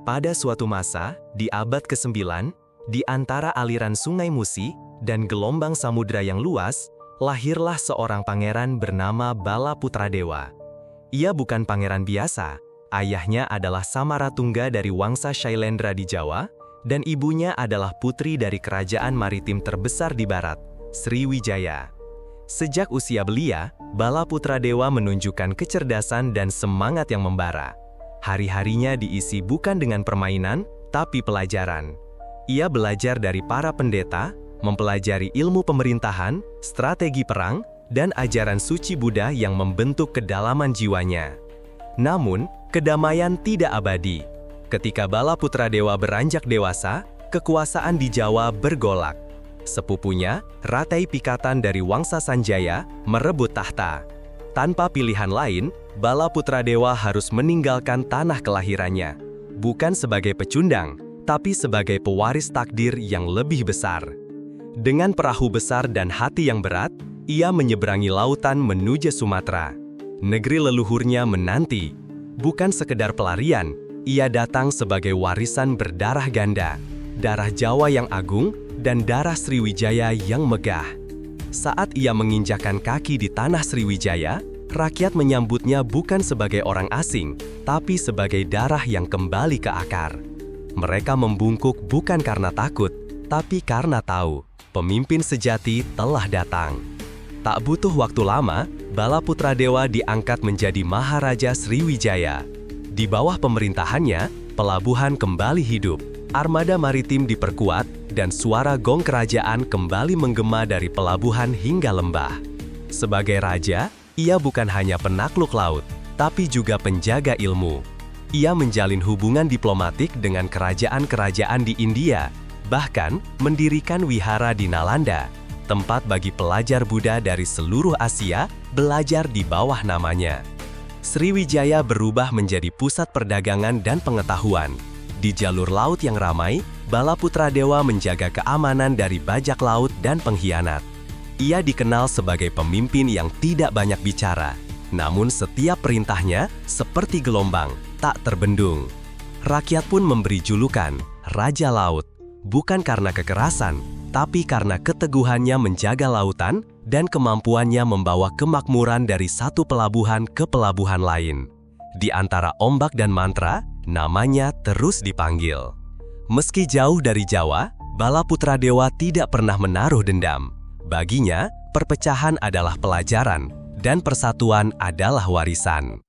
Pada suatu masa, di abad ke-9, di antara aliran sungai Musi dan gelombang samudra yang luas, lahirlah seorang pangeran bernama Bala Putradewa. Ia bukan pangeran biasa, ayahnya adalah Samaratungga dari Wangsa Shailendra di Jawa, dan ibunya adalah putri dari kerajaan maritim terbesar di barat, Sriwijaya. Sejak usia belia, Bala Putradewa menunjukkan kecerdasan dan semangat yang membara. Hari-harinya diisi bukan dengan permainan, tapi pelajaran. Ia belajar dari para pendeta, mempelajari ilmu pemerintahan, strategi perang, dan ajaran suci Buddha yang membentuk kedalaman jiwanya. Namun, kedamaian tidak abadi. Ketika Bala Putradewa beranjak dewasa, kekuasaan di Jawa bergolak. Sepupunya, Ratai Pikatan dari Wangsa Sanjaya, merebut tahta. Tanpa pilihan lain, Bala Putradewa harus meninggalkan tanah kelahirannya. Bukan sebagai pecundang, tapi sebagai pewaris takdir yang lebih besar. Dengan perahu besar dan hati yang berat, ia menyeberangi lautan menuju Sumatera. Negeri leluhurnya menanti. Bukan sekedar pelarian, ia datang sebagai warisan berdarah ganda. Darah Jawa yang agung dan darah Sriwijaya yang megah. Saat ia menginjakan kaki di tanah Sriwijaya, rakyat menyambutnya bukan sebagai orang asing, tapi sebagai darah yang kembali ke akar. Mereka membungkuk bukan karena takut, tapi karena tahu, pemimpin sejati telah datang. Tak butuh waktu lama, Bala Putradewa diangkat menjadi Maharaja Sriwijaya. Di bawah pemerintahannya, pelabuhan kembali hidup, armada maritim diperkuat, dan suara gong kerajaan kembali menggema dari pelabuhan hingga lembah. Sebagai raja, ia bukan hanya penakluk laut, tapi juga penjaga ilmu. Ia menjalin hubungan diplomatik dengan kerajaan-kerajaan di India, bahkan mendirikan wihara di Nalanda, tempat bagi pelajar Buddha dari seluruh Asia belajar di bawah namanya. Sriwijaya berubah menjadi pusat perdagangan dan pengetahuan. Di jalur laut yang ramai, Bala Putradewa menjaga keamanan dari bajak laut dan pengkhianat. Ia dikenal sebagai pemimpin yang tidak banyak bicara, namun setiap perintahnya seperti gelombang, tak terbendung. Rakyat pun memberi julukan Raja Laut, bukan karena kekerasan, tapi karena keteguhannya menjaga lautan dan kemampuannya membawa kemakmuran dari satu pelabuhan ke pelabuhan lain. Di antara ombak dan mantra, namanya terus dipanggil. Meski jauh dari Jawa, Bala Putradewa tidak pernah menaruh dendam. Baginya, perpecahan adalah pelajaran, dan persatuan adalah warisan.